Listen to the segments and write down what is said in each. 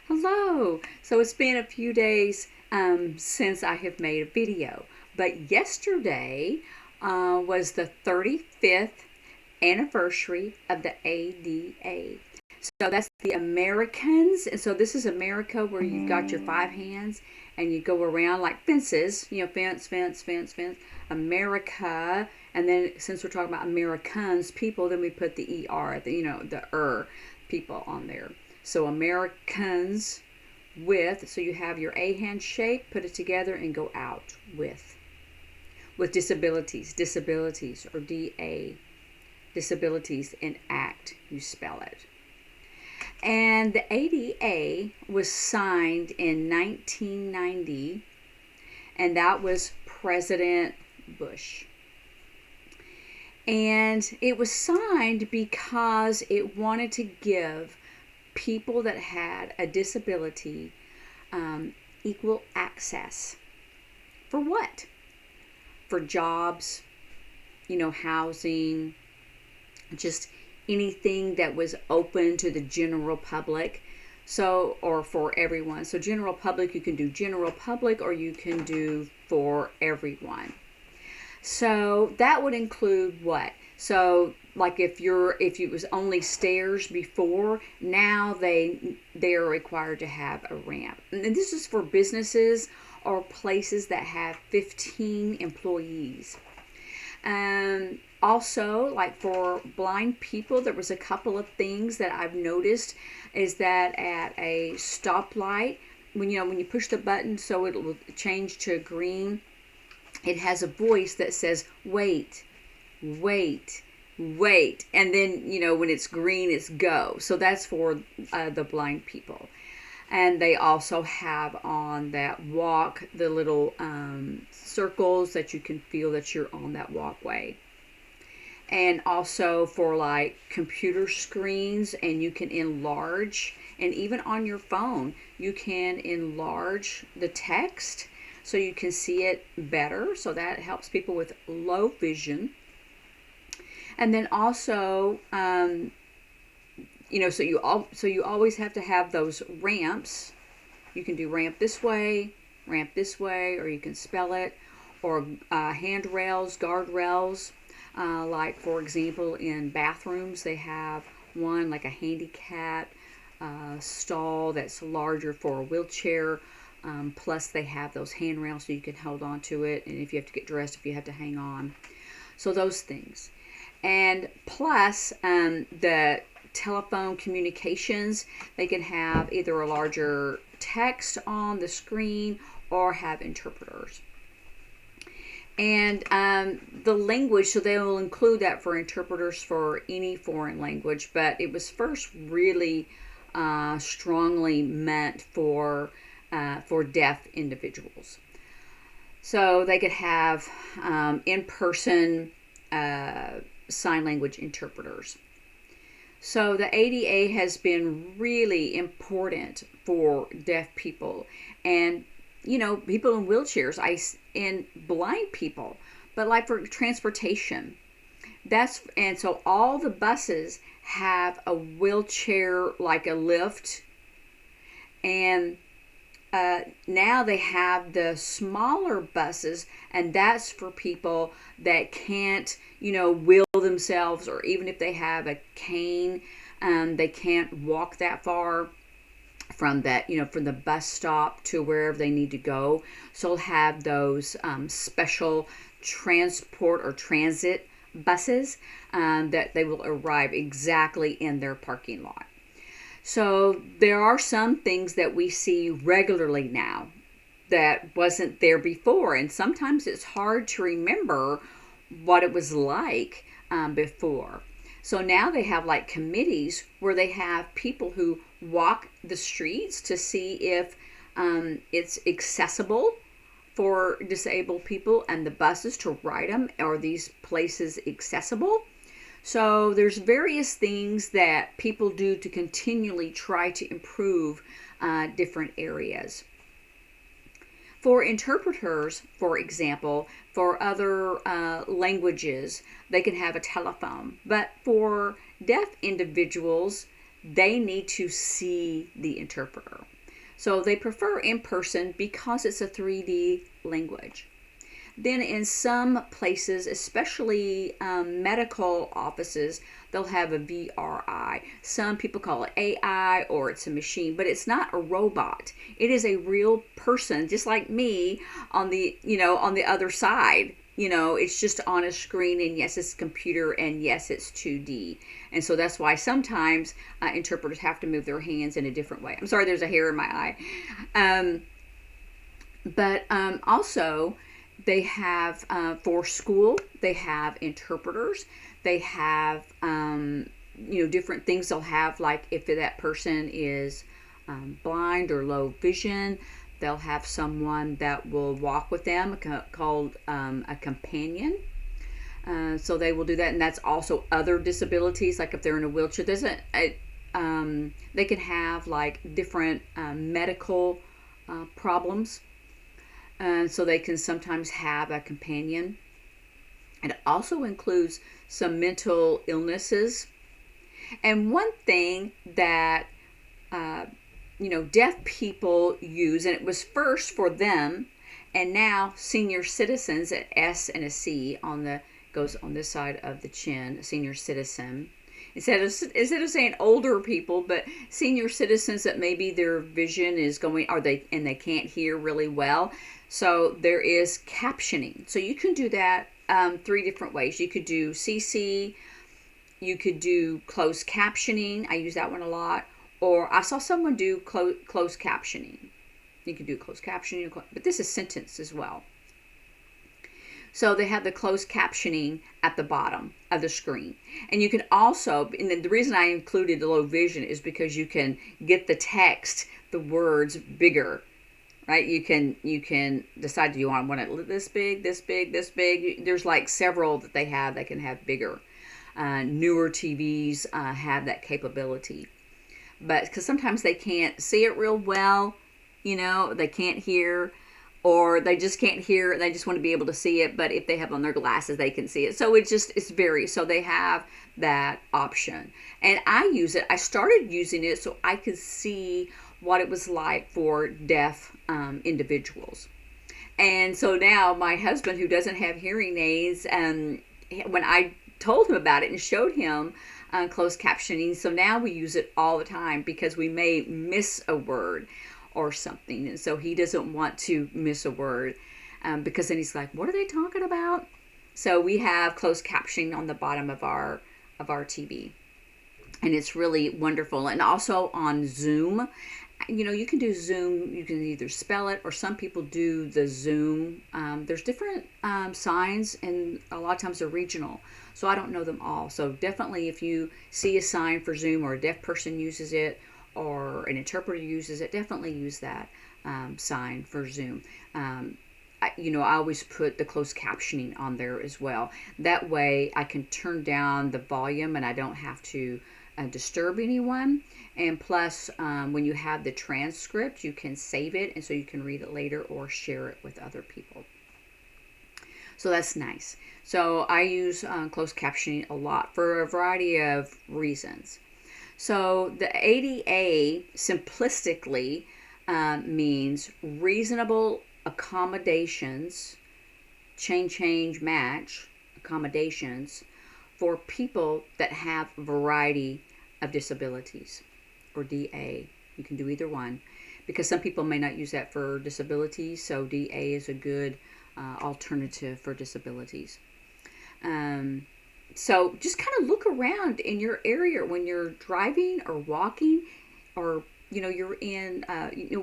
Hello! So it's been a few days since I have made a video, but yesterday was the 35th anniversary of the ADA. So that's the Americans, and so this is America where you've got your five hands and you go around like fences, fence, fence, fence, fence, America, and then since we're talking about Americans, people, then we put the ER, the people on there. So Americans so you have your A hand shape, put it together and go out with disabilities, or DA, disabilities, and act, you spell it. And the ADA was signed in 1990, and that was President Bush. And it was signed because it wanted to give people that had a disability equal access. For what? For jobs, housing, just anything that was open to the general public. So, or for everyone. So general public, you can do general public, or you can do for everyone. So that would include what? So like if it was only stairs before, now they are required to have a ramp. And this is for businesses or places that have 15 employees. Also, like for blind people, there was a couple of things that I've noticed is that at a stoplight, when you push the button so it will change to green, it has a voice that says, wait, wait, wait. And then, when it's green, it's go. So that's for the blind people. And they also have on that walk the little circles that you can feel that you're on that walkway. And also for like computer screens, and you can enlarge, and even on your phone, you can enlarge the text so you can see it better. So that helps people with low vision. And then also, so you always have to have those ramps. You can do ramp this way, or you can spell it, or handrails, guardrails. Like for example, in bathrooms, they have one like a handicap stall that's larger for a wheelchair. Plus they have those handrails so you can hold on to it, and if you have to get dressed, if you have to hang on. So those things. And plus the telephone communications, they can have either a larger text on the screen or have interpreters. And the language, so they will include that for interpreters for any foreign language, but it was first really strongly meant for deaf individuals. So they could have in-person sign language interpreters. So the ADA has been really important for deaf people and people in wheelchairs, and blind people, but like for transportation. And so all the buses have a wheelchair, like a lift, and now they have the smaller buses, and that's for people that can't, wheel themselves, or even if they have a cane, they can't walk that far from from the bus stop to wherever they need to go. So we'll have those special transport or transit buses that they will arrive exactly in their parking lot. So there are some things that we see regularly now that wasn't there before, and sometimes it's hard to remember what it was like before. So now they have like committees where they have people who walk the streets to see if it's accessible for disabled people, and the buses to ride them. Are these places accessible? So there's various things that people do to continually try to improve different areas. For interpreters, for example, for other languages, they can have a telephone. But for deaf individuals, they need to see the interpreter. So they prefer in person because it's a 3D language. Then in some places, especially medical offices, they'll have a VRI. Some people call it AI or it's a machine, but it's not a robot. It is a real person, just like me on the, on the other side. It's just on a screen, and yes, it's a computer, and yes, it's 2D. And so that's why sometimes interpreters have to move their hands in a different way. I'm sorry, there's a hair in my eye. But also, they have, for school, they have interpreters. They have, different things they'll have, like if that person is blind or low vision, they'll have someone that will walk with them called a companion. So they will do that, and that's also other disabilities, like if they're in a wheelchair. They can have like different medical problems. So they can sometimes have a companion. It also includes some mental illnesses. And one thing that, deaf people use, and it was first for them, and now senior citizens, at S and a C goes on this side of the chin, senior citizen. Instead of saying older people, but senior citizens that maybe their vision is going, and they can't hear really well. So there is captioning. So you can do that 3 different ways. You could do CC, you could do closed captioning. I use that one a lot. Or I saw someone do closed captioning. You could do closed captioning, but this is sentence as well. So they have the closed captioning at the bottom of the screen. And you can also, and the reason I included the low vision is because you can get the text, the words bigger, right? You can decide, do you want it this big, this big, this big? There's like several that they can have bigger. Newer TVs have that capability. But because sometimes they can't see it real well, they can't hear, or they just can't hear, they just want to be able to see it. But if they have on their glasses, they can see it. So it's very, so they have that option. And I use it. I started using it so I could see what it was like for deaf individuals. And so now my husband, who doesn't have hearing aids, when I told him about it and showed him closed captioning, so now we use it all the time because we may miss a word or something, and so he doesn't want to miss a word because then he's like, what are they talking about? So we have closed captioning on the bottom of our TV, and it's really wonderful. And also on Zoom, you can do Zoom, you can either spell it, or some people do the Zoom. There's different signs, and a lot of times they're regional, so I don't know them all. So definitely if you see a sign for Zoom, or a deaf person uses it, or an interpreter uses it, definitely use that sign for Zoom. I always put the closed captioning on there as well. That way I can turn down the volume and I don't have to disturb anyone. And plus, when you have the transcript, you can save it, and so you can read it later or share it with other people. So that's nice. So I use closed captioning a lot for a variety of reasons. So the ADA simplistically means reasonable accommodations, change, match accommodations for people that have a variety of disabilities, or DA. You can do either one, because some people may not use that for disabilities, so DA is a good alternative for disabilities. So just kind of look around in your area when you're driving or walking, or you're in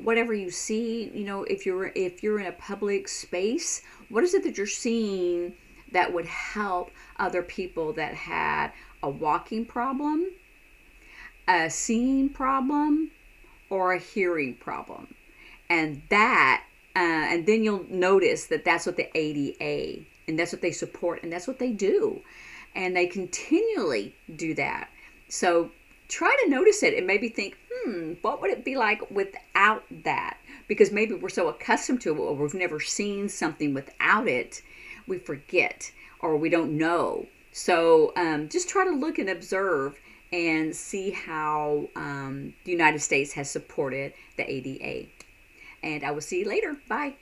whatever you see. If you're in a public space, what is it that you're seeing that would help other people that had a walking problem, a seeing problem, or a hearing problem? And and then you'll notice that that's what the ADA, and that's what they support, and that's what they do. And they continually do that. So try to notice it and maybe think, what would it be like without that? Because maybe we're so accustomed to it, or we've never seen something without it, we forget, or we don't know. So just try to look and observe and see how the United States has supported the ADA. And I will see you later. Bye.